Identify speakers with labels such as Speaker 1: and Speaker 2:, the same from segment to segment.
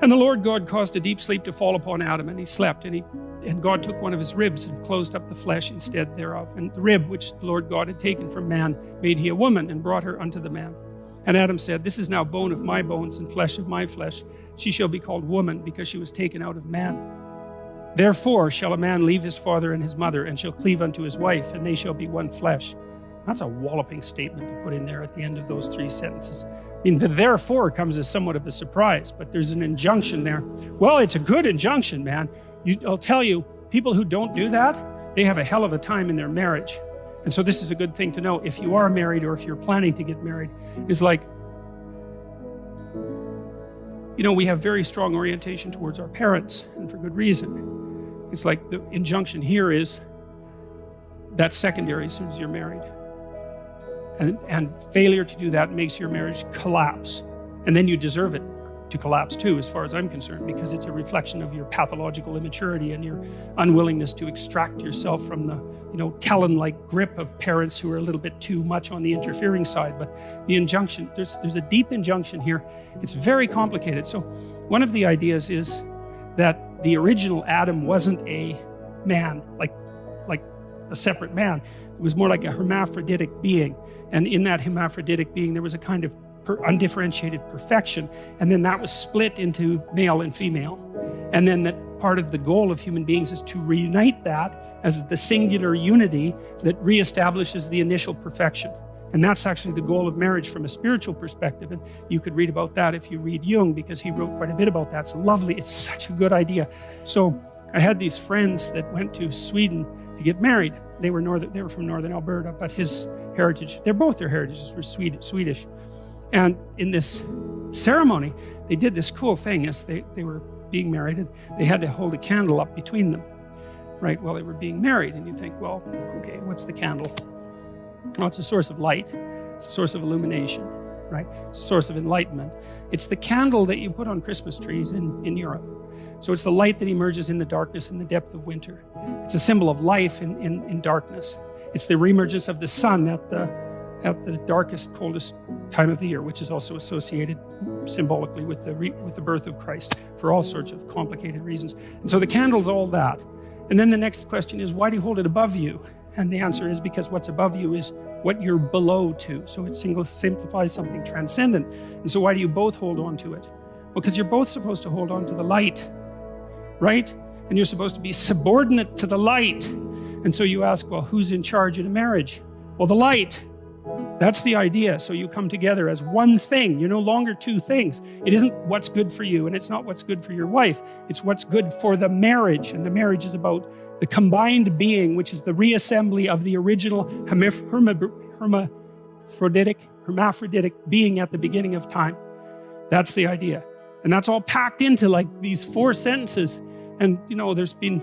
Speaker 1: And the Lord God caused a deep sleep to fall upon Adam, and he slept, and God took one of his ribs and closed up the flesh instead thereof. And the rib which the Lord God had taken from man made he a woman, and brought her unto the man. And Adam said, This is now bone of my bones and flesh of my flesh. She shall be called woman, because she was taken out of man. Therefore shall a man leave his father and his mother, and shall cleave unto his wife, and they shall be one flesh. That's a walloping statement to put in there at the end of those 3 sentences. I mean, the therefore comes as somewhat of a surprise, but there's an injunction there. Well, it's a good injunction, man. I'll tell you, people who don't do that, they have a hell of a time in their marriage. And so this is a good thing to know if you are married, or if you're planning to get married. Is like, you know, we have very strong orientation towards our parents, and for good reason. It's like the injunction here is that's secondary as soon as you're married. And failure to do that makes your marriage collapse. And then you deserve it to collapse too, as far as I'm concerned, because it's a reflection of your pathological immaturity and your unwillingness to extract yourself from the, you know, talon-like grip of parents who are a little bit too much on the interfering side. But the injunction, there's a deep injunction here. It's very complicated. So one of the ideas is that the original Adam wasn't a man, like a separate man. It was more like a hermaphroditic being. And in that hermaphroditic being, there was a kind of undifferentiated perfection. And then that was split into male and female. And then that part of the goal of human beings is to reunite that as the singular unity that reestablishes the initial perfection. And that's actually the goal of marriage from a spiritual perspective. And you could read about that if you read Jung, because he wrote quite a bit about that. It's lovely. It's such a good idea. So I had these friends that went to Sweden to get married. They were from northern Alberta, but his heritage, their heritages were Swedish. And in this ceremony, they did this cool thing as they were being married, and they had to hold a candle up between them, right, while they were being married. And you think, well, okay, what's the candle? Well, it's a source of light. It's a source of illumination, right? It's a source of enlightenment. It's the candle that you put on Christmas trees in Europe. So it's the light that emerges in the darkness in the depth of winter. It's a symbol of life in darkness. It's the reemergence of the sun at the darkest, coldest time of the year, which is also associated symbolically with the birth of Christ for all sorts of complicated reasons. And so the candle's all that. And then the next question is, why do you hold it above you? And the answer is because what's above you is what you're below to. So it simplifies something transcendent. And so why do you both hold on to it? Well, because you're both supposed to hold on to the light, right? And you're supposed to be subordinate to the light. And so you ask, well, who's in charge in a marriage? Well, the light. That's the idea. So you come together as one thing. You're no longer two things. It isn't what's good for you, and it's not what's good for your wife. It's what's good for the marriage. And the marriage is about the combined being, which is the reassembly of the original hermaphroditic being at the beginning of time. That's the idea. And that's all packed into like these 4 sentences. And, you know, there's been,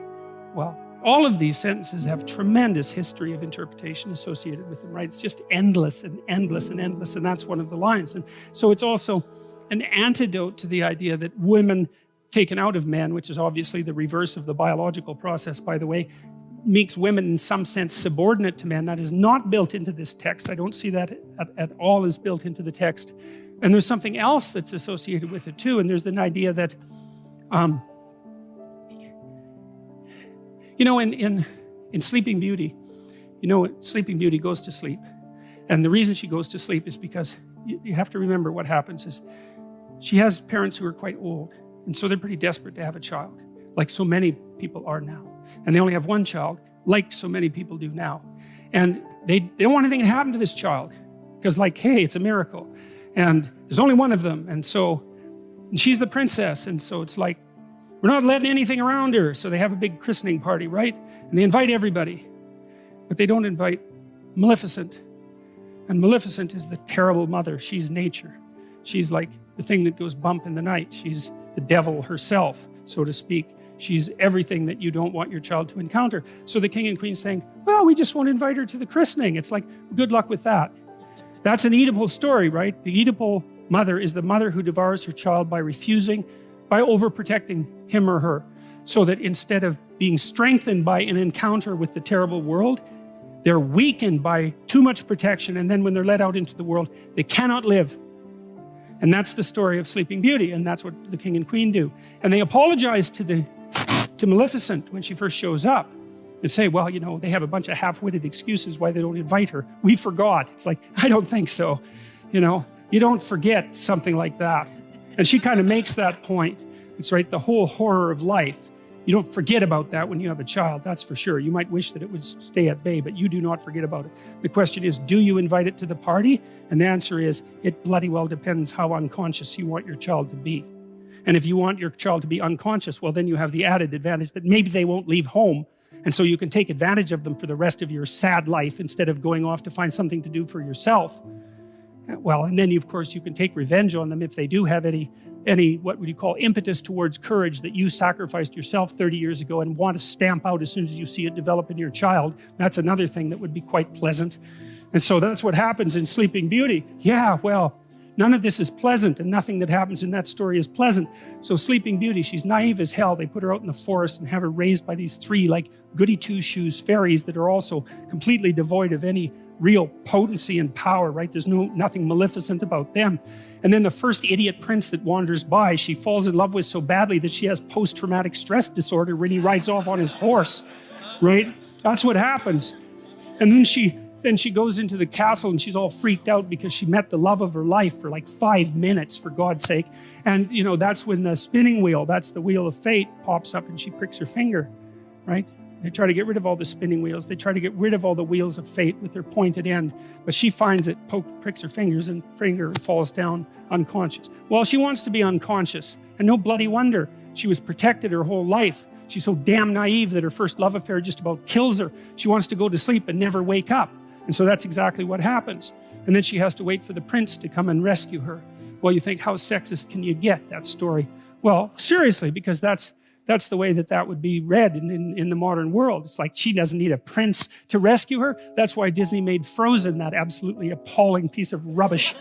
Speaker 1: well, all of these sentences have tremendous history of interpretation associated with them, right? It's just endless and endless and endless, and that's one of the lines. And so it's also an antidote to the idea that women taken out of men, which is obviously the reverse of the biological process, by the way, makes women in some sense subordinate to men. That is not built into this text. I don't see that at all as built into the text. And there's something else that's associated with it too, and there's an idea that you know, in Sleeping Beauty, you know, Sleeping Beauty goes to sleep. And the reason she goes to sleep is because you have to remember what happens is she has parents who are quite old. And so they're pretty desperate to have a child, like so many people are now. And they only have one child, like so many people do now. And they don't want anything to happen to this child because, like, hey, it's a miracle. And there's only one of them. And she's the princess. And so it's like, we're not letting anything around her. So they have a big christening party, right? And they invite everybody. But they don't invite Maleficent. And Maleficent is the terrible mother. She's nature. She's like the thing that goes bump in the night. She's the devil herself, so to speak. She's everything that you don't want your child to encounter. So the king and queen's saying, well, we just won't invite her to the christening. It's like, good luck with that. That's an Oedipal story, right? The Oedipal mother is the mother who devours her child by refusing, by overprotecting him or her, so that instead of being strengthened by an encounter with the terrible world, they're weakened by too much protection, and then when they're let out into the world, they cannot live. And that's the story of Sleeping Beauty, and that's what the king and queen do. And they apologize to Maleficent when she first shows up and say, well, you know, they have a bunch of half-witted excuses why they don't invite her. We forgot. It's like, I don't think so. You know, you don't forget something like that. And she kind of makes that point. It's right, the whole horror of life. You don't forget about that when you have a child, that's for sure. You might wish that it would stay at bay, but you do not forget about it. The question is, do you invite it to the party? And the answer is, it bloody well depends how unconscious you want your child to be. And if you want your child to be unconscious, well, then you have the added advantage that maybe they won't leave home, and so you can take advantage of them for the rest of your sad life instead of going off to find something to do for yourself. Well, and then of course you can take revenge on them if they do have any what would you call impetus towards courage that you sacrificed yourself 30 years ago and want to stamp out as soon as you see it develop in your child. That's another thing that would be quite pleasant. And so that's what happens in Sleeping Beauty. Yeah, well, none of this is pleasant, and nothing that happens in that story is pleasant. So Sleeping Beauty, she's naive as hell. They put her out in the forest and have her raised by these three like goody two-shoes fairies that are also completely devoid of any real potency and power, right? There's nothing maleficent about them. And then the first idiot prince that wanders by, she falls in love with so badly that she has post-traumatic stress disorder when he rides off on his horse, right? That's what happens. And then she goes into the castle and she's all freaked out because she met the love of her life for like 5 minutes, for God's sake. And you know, that's when the spinning wheel, that's the wheel of fate, pops up and she pricks her finger, right? They try to get rid of all the spinning wheels. They try to get rid of all the wheels of fate with their pointed end. But she finds it, pricks her fingers, and finger falls down unconscious. Well, she wants to be unconscious. And no bloody wonder. She was protected her whole life. She's so damn naive that her first love affair just about kills her. She wants to go to sleep and never wake up. And so that's exactly what happens. And then she has to wait for the prince to come and rescue her. Well, you think, how sexist can you get, that story? Well, seriously, because that's the way that would be read in the modern world. It's like she doesn't need a prince to rescue her. That's why Disney made Frozen that absolutely appalling piece of rubbish.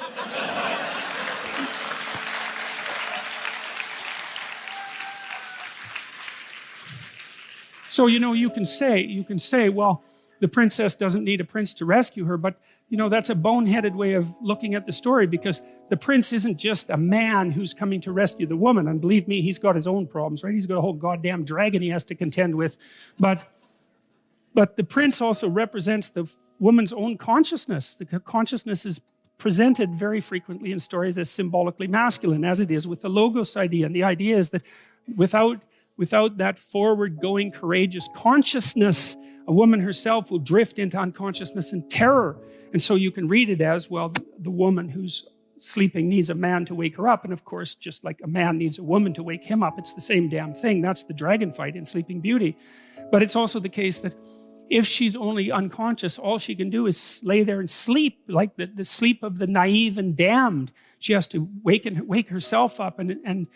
Speaker 1: So, you know, you can say, well, the princess doesn't need a prince to rescue her, but you know, that's a boneheaded way of looking at the story, because the prince isn't just a man who's coming to rescue the woman. And believe me, he's got his own problems, right? He's got a whole goddamn dragon he has to contend with. But the prince also represents the woman's own consciousness. The consciousness is presented very frequently in stories as symbolically masculine, as it is with the logos idea. And the idea is that without that forward-going, courageous consciousness, a woman herself will drift into unconsciousness and terror. And so you can read it as, well, the woman who's sleeping needs a man to wake her up. And of course, just like a man needs a woman to wake him up, it's the same damn thing. That's the dragon fight in Sleeping Beauty. But it's also the case that if she's only unconscious, all she can do is lay there and sleep, like the sleep of the naive and damned. She has to wake herself up and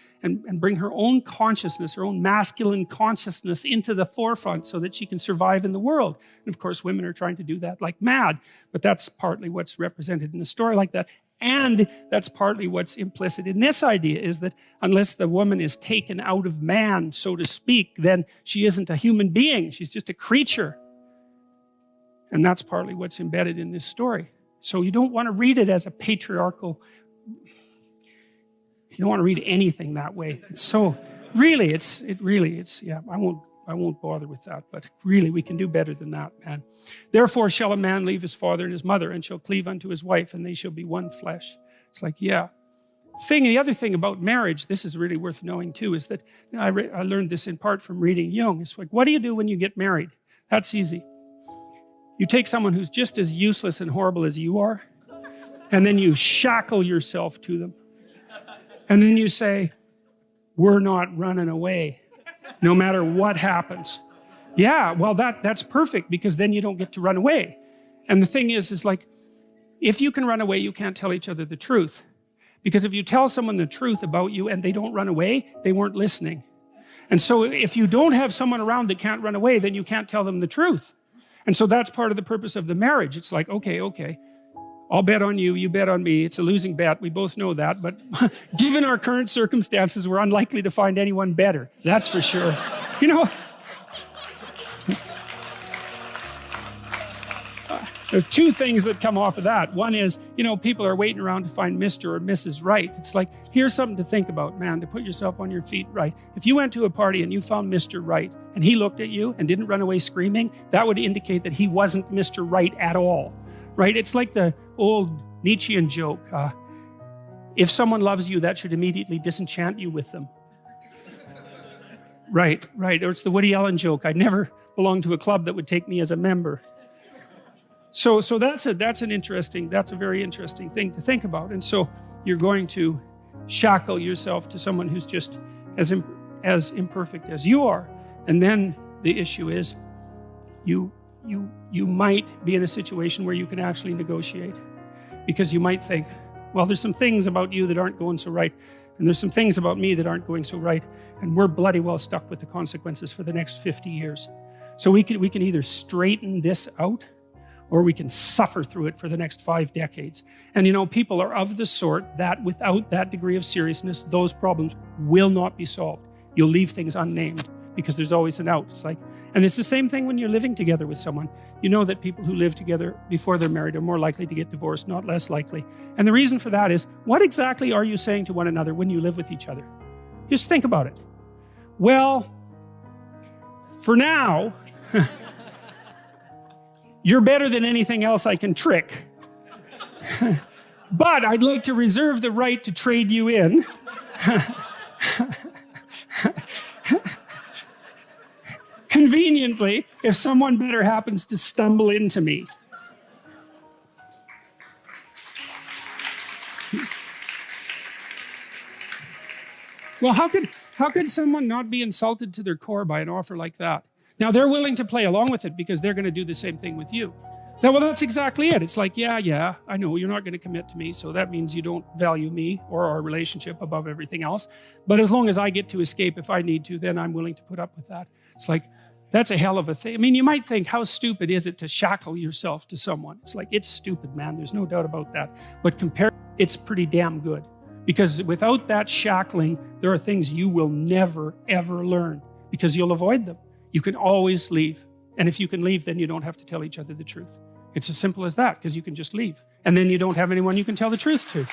Speaker 1: bring her own consciousness, her own masculine consciousness into the forefront so that she can survive in the world. And of course, women are trying to do that like mad, but that's partly what's represented in a story like that. And that's partly what's implicit in this idea, is that unless the woman is taken out of man, so to speak, then she isn't a human being. She's just a creature. And that's partly what's embedded in this story. So you don't want to read it as a patriarchal. You don't want to read anything that way. It's so really, yeah, I won't bother with that, but really we can do better than that, man. Therefore shall a man leave his father and his mother and shall cleave unto his wife, and they shall be one flesh. It's like, yeah. The other thing about marriage, this is really worth knowing too, is that I learned this in part from reading Jung. It's like, what do you do when you get married? That's easy. You take someone who's just as useless and horrible as you are, and then you shackle yourself to them. And then you say, we're not running away, no matter what happens. Yeah, well, that's perfect, because then you don't get to run away. And the thing is like, if you can run away, you can't tell each other the truth. Because if you tell someone the truth about you and they don't run away, they weren't listening. And so if you don't have someone around that can't run away, then you can't tell them the truth. And so that's part of the purpose of the marriage. It's like, okay, I'll bet on you, you bet on me. It's a losing bet, we both know that. But given our current circumstances, we're unlikely to find anyone better. That's for sure. You know, There are two things that come off of that. One is, you know, people are waiting around to find Mr. or Mrs. Right. It's like, here's something to think about, man, to put yourself on your feet right. If you went to a party and you found Mr. Right and he looked at you and didn't run away screaming, that would indicate that he wasn't Mr. Right at all, right? It's like the old Nietzschean joke. If someone loves you, that should immediately disenchant you with them. Right. Or it's the Woody Allen joke. I never belonged to a club that would take me as a member. So that's a very interesting thing to think about. And so you're going to shackle yourself to someone who's just as imperfect as you are. And then the issue is you might be in a situation where you can actually negotiate, because you might think, well, there's some things about you that aren't going so right, and there's some things about me that aren't going so right, and we're bloody well stuck with the consequences for the next 50 years. So we can either straighten this out, or we can suffer through it for the next 5 decades. And you know, people are of the sort that without that degree of seriousness, those problems will not be solved. You'll leave things unnamed because there's always an out. It's like, and it's the same thing when you're living together with someone. You know that people who live together before they're married are more likely to get divorced, not less likely. And the reason for that is, what exactly are you saying to one another when you live with each other? Just think about it. Well, for now, you're better than anything else I can trick. But I'd like to reserve the right to trade you in. Conveniently, if someone better happens to stumble into me. Well, how could someone not be insulted to their core by an offer like that? Now, they're willing to play along with it because they're going to do the same thing with you. Now, well, that's exactly it. It's like, yeah, I know you're not going to commit to me, so that means you don't value me or our relationship above everything else. But as long as I get to escape if I need to, then I'm willing to put up with that. It's like, that's a hell of a thing. I mean, you might think, how stupid is it to shackle yourself to someone? It's like, it's stupid, man. There's no doubt about that. But compared, it's pretty damn good. Because without that shackling, there are things you will never, ever learn because you'll avoid them. You can always leave. And if you can leave, then you don't have to tell each other the truth. It's as simple as that, because you can just leave. And then you don't have anyone you can tell the truth to.